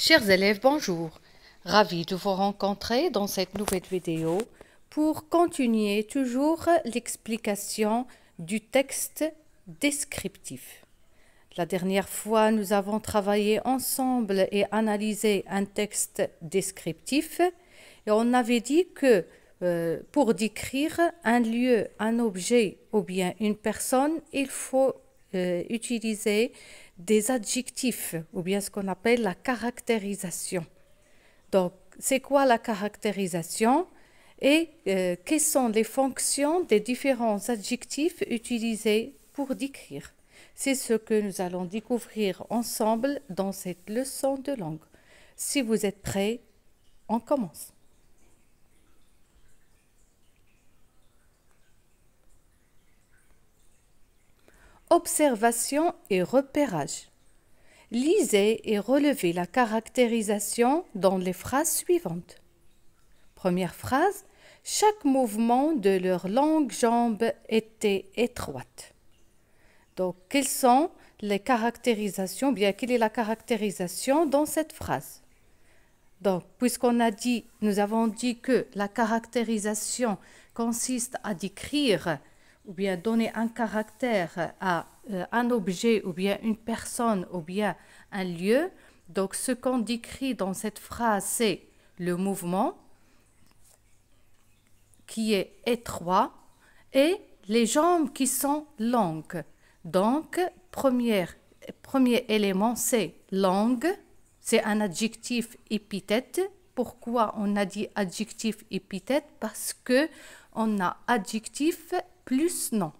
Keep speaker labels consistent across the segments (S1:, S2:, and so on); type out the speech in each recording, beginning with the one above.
S1: Chers élèves, bonjour. Ravi de vous rencontrer dans cette nouvelle vidéo pour continuer toujours l'explication du texte descriptif. La dernière fois, nous avons travaillé ensemble et analysé un texte descriptif et on avait dit que pour décrire un lieu, un objet ou bien une personne, il faut utiliser des adjectifs ou bien ce qu'on appelle la caractérisation. Donc, c'est quoi la caractérisation et quelles sont les fonctions des différents adjectifs utilisés pour décrire? C'est ce que nous allons découvrir ensemble dans cette leçon de langue. Si vous êtes prêts, on commence. Observation et repérage. Lisez et relevez la caractérisation dans les phrases suivantes. Première phrase, chaque mouvement de leur longue jambe était étroite. Donc, quelles sont les caractérisations, bien quelle est la caractérisation dans cette phrase? Donc, puisqu'on a dit, nous avons dit que la caractérisation consiste à décrire ou bien donner un caractère à un objet ou bien une personne ou bien un lieu. Donc, ce qu'on décrit dans cette phrase, c'est le mouvement qui est étroit et les jambes qui sont longues. Donc, premier élément, c'est longue. C'est un adjectif épithète. Pourquoi on a dit adjectif épithète? Parce que on a adjectif plus nom.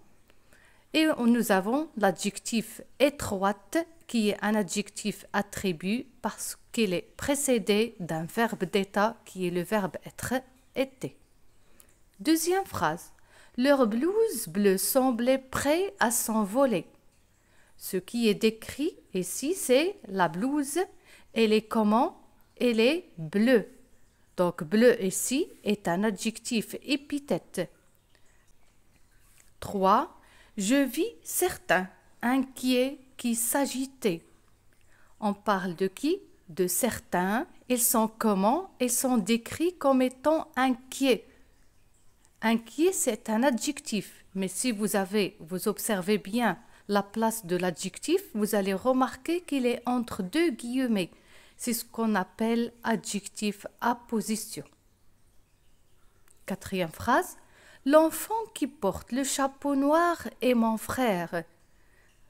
S1: Et nous avons l'adjectif étroite qui est un adjectif attribut parce qu'il est précédé d'un verbe d'état qui est le verbe être, était. Deuxième phrase. Leur blouse bleue semblait prêt à s'envoler. Ce qui est décrit ici, c'est la blouse. Elle est comment? Elle est bleue. Donc, bleu ici est un adjectif épithète. 3. Je vis certains, inquiets, qui s'agitaient. On parle de qui? De certains. Ils sont comment? Ils sont décrits comme étant inquiets. Inquiet, c'est un adjectif. Mais si vous observez bien la place de l'adjectif, vous allez remarquer qu'il est entre deux guillemets. C'est ce qu'on appelle adjectif apposition. Quatrième phrase. L'enfant qui porte le chapeau noir est mon frère.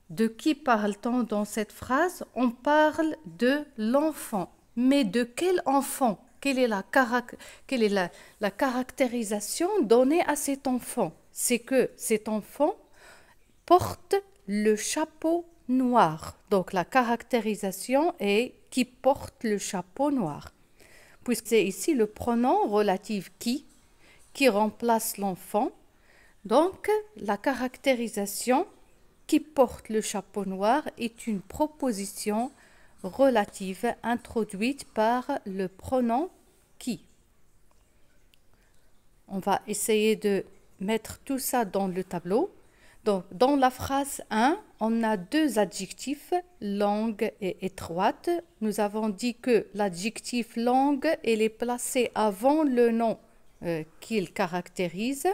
S1: De qui parle-t-on dans cette phrase? On parle de l'enfant. Mais de quel enfant? Quelle est la caractérisation donnée à cet enfant? C'est que cet enfant porte le chapeau noir. Donc la caractérisation est qui porte le chapeau noir. Puisque c'est ici le pronom relatif qui remplace l'enfant. Donc la caractérisation qui porte le chapeau noir est une proposition relative introduite par le pronom qui. On va essayer de mettre tout ça dans le tableau. Donc, dans la phrase 1, on a deux adjectifs, longue et étroite. Nous avons dit que l'adjectif longue, il est placé avant le nom qu'il caractérise,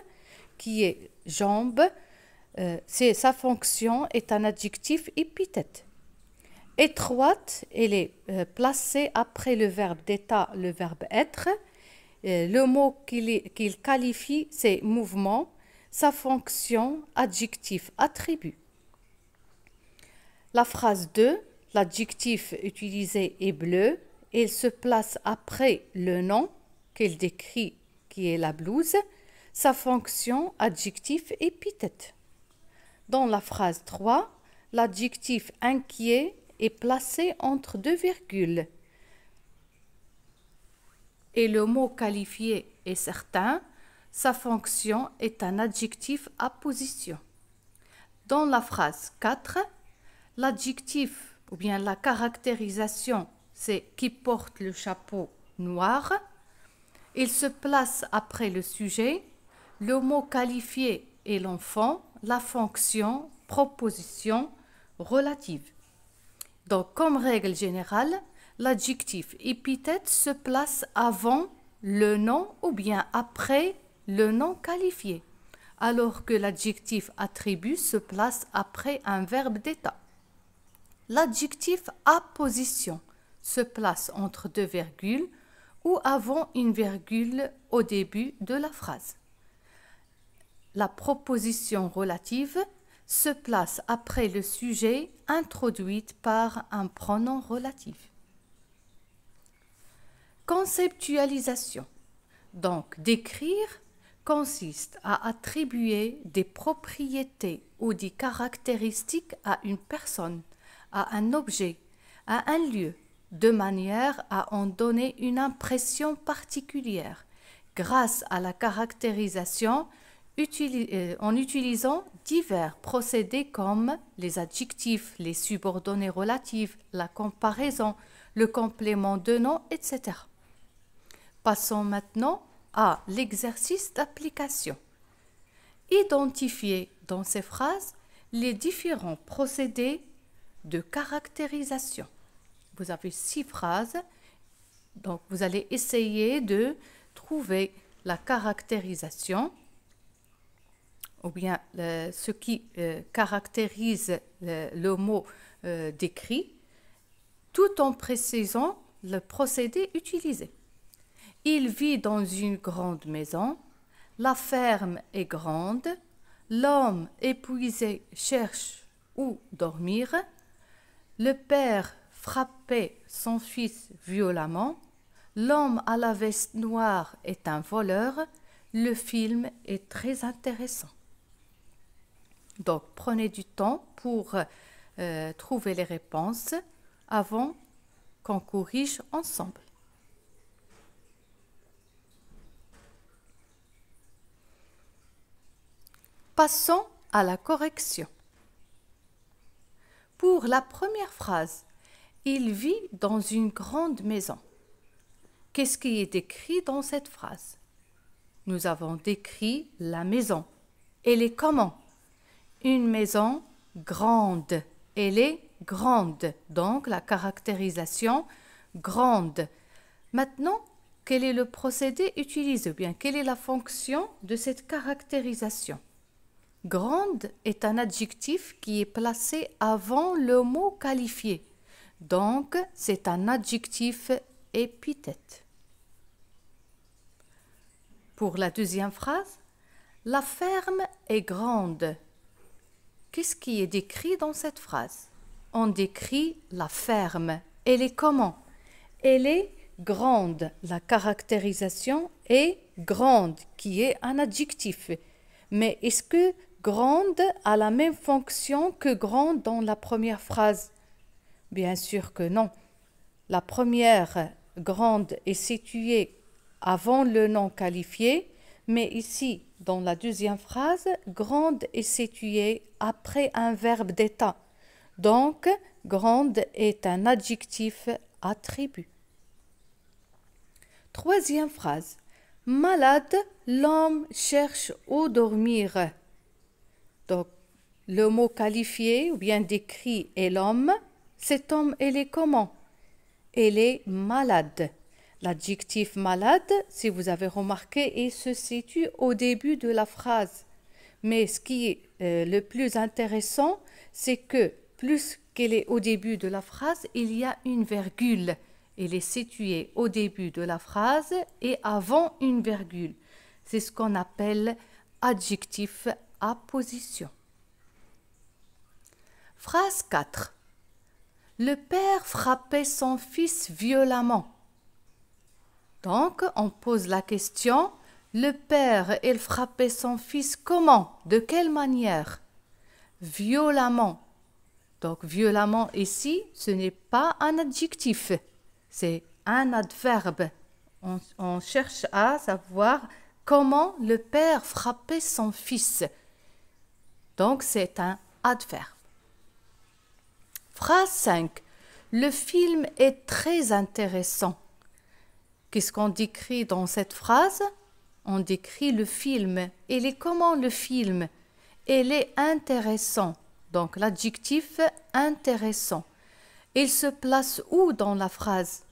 S1: qui est jambe. Sa fonction est un adjectif épithète. Étroite, elle est placée après le verbe d'état, le verbe être. Le mot qu'il qualifie, c'est mouvement. Sa fonction, adjectif, attribut. La phrase 2, l'adjectif utilisé est bleu. Il se place après le nom qu'il décrit, qui est la blouse. Sa fonction, adjectif, épithète. Dans la phrase 3, l'adjectif inquiet est placé entre deux virgules. Et le mot qualifié est certain. Sa fonction est un adjectif apposition. Dans la phrase 4, l'adjectif ou bien la caractérisation, c'est qui porte le chapeau noir. Il se place après le sujet. Le mot qualifié est l'enfant. La fonction, proposition relative. Donc, comme règle générale, L'adjectif épithète se place avant le nom ou bien après le nom qualifié, alors que l'adjectif attribut se place après un verbe d'état. L'adjectif apposition se place entre deux virgules ou avant une virgule au début de la phrase. La proposition relative se place après le sujet introduite par un pronom relatif. Conceptualisation. Donc, décrire consiste à attribuer des propriétés ou des caractéristiques à une personne, à un objet, à un lieu, de manière à en donner une impression particulière grâce à la caractérisation en utilisant divers procédés comme les adjectifs, les subordonnés relatifs, la comparaison, le complément de nom, etc. Passons maintenant à l'exercice d'application. Identifiez dans ces phrases les différents procédés de caractérisation. Vous avez 6 phrases, donc vous allez essayer de trouver la caractérisation ou bien ce qui caractérise le mot décrit, tout en précisant le procédé utilisé. Il vit dans une grande maison, la ferme est grande, l'homme épuisé cherche où dormir, le père frappait son fils violemment, l'homme à la veste noire est un voleur, le film est très intéressant. Donc, prenez du temps pour trouver les réponses avant qu'on corrige ensemble. Passons à la correction. Pour la première phrase, il vit dans une grande maison. Qu'est-ce qui est décrit dans cette phrase? Nous avons décrit la maison. Elle est comment? Une maison grande. Elle est grande. Donc, la caractérisation grande. Maintenant, quel est le procédé utilisé? Bien, quelle est la fonction de cette caractérisation? Grande est un adjectif qui est placé avant le mot qualifié. Donc, c'est un adjectif épithète. Pour la deuxième phrase, la ferme est grande. Qu'est-ce qui est décrit dans cette phrase? On décrit la ferme. Elle est comment? Elle est grande. La caractérisation est grande, qui est un adjectif. Mais est-ce que grande a la même fonction que grande dans la première phrase? Bien sûr que non. La première grande est située avant le nom qualifié, mais ici, dans la deuxième phrase, grande est située après un verbe d'état. Donc, grande est un adjectif attribut. Troisième phrase. Malade, l'homme cherche où dormir. Donc, le mot qualifié ou bien décrit est l'homme. Cet homme, elle est comment? Elle est malade. L'adjectif malade, si vous avez remarqué, il se situe au début de la phrase. Mais ce qui est le plus intéressant, c'est que plus qu'elle est au début de la phrase, il y a une virgule. Elle est située au début de la phrase et avant une virgule. C'est ce qu'on appelle adjectif apposition. Phrase 4. Le père frappait son fils violemment. Donc, on pose la question, le père, il frappait son fils comment? De quelle manière? Violemment. Donc, violemment ici, ce n'est pas un adjectif, c'est un adverbe. On cherche à savoir comment le père frappait son fils. Donc, c'est un adverbe. Phrase 5. Le film est très intéressant. Qu'est-ce qu'on décrit dans cette phrase? On décrit le film. Il est comment le film? Il est intéressant. Donc l'adjectif intéressant. Il se place où dans la phrase?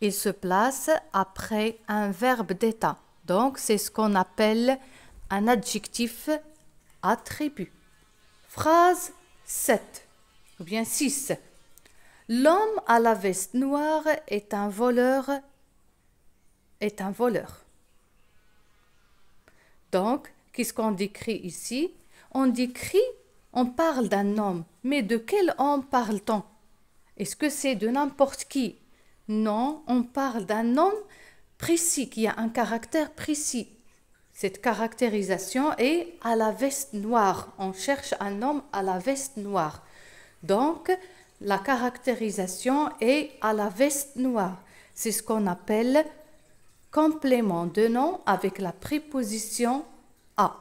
S1: Il se place après un verbe d'état. Donc, c'est ce qu'on appelle un adjectif attribut. Phrase 7 ou bien 6. L'homme à la veste noire est un voleur. Est un voleur. Donc, qu'est-ce qu'on décrit ici? On parle d'un homme. Mais de quel homme parle-t-on? Est-ce que c'est de n'importe qui? Non, on parle d'un homme précis, qui a un caractère précis. Cette caractérisation est à la veste noire. On cherche un homme à la veste noire. Donc, la caractérisation est à la veste noire. C'est ce qu'on appelle complément de nom avec la préposition à.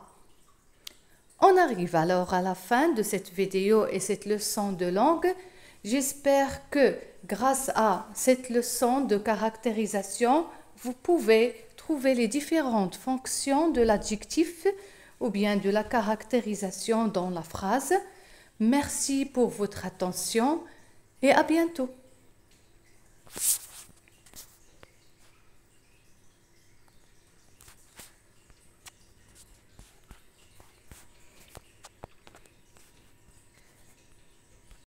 S1: On arrive alors à la fin de cette vidéo et cette leçon de langue. J'espère que grâce à cette leçon de caractérisation, vous pouvez trouver les différentes fonctions de l'adjectif ou bien de la caractérisation dans la phrase. Merci pour votre attention et à bientôt.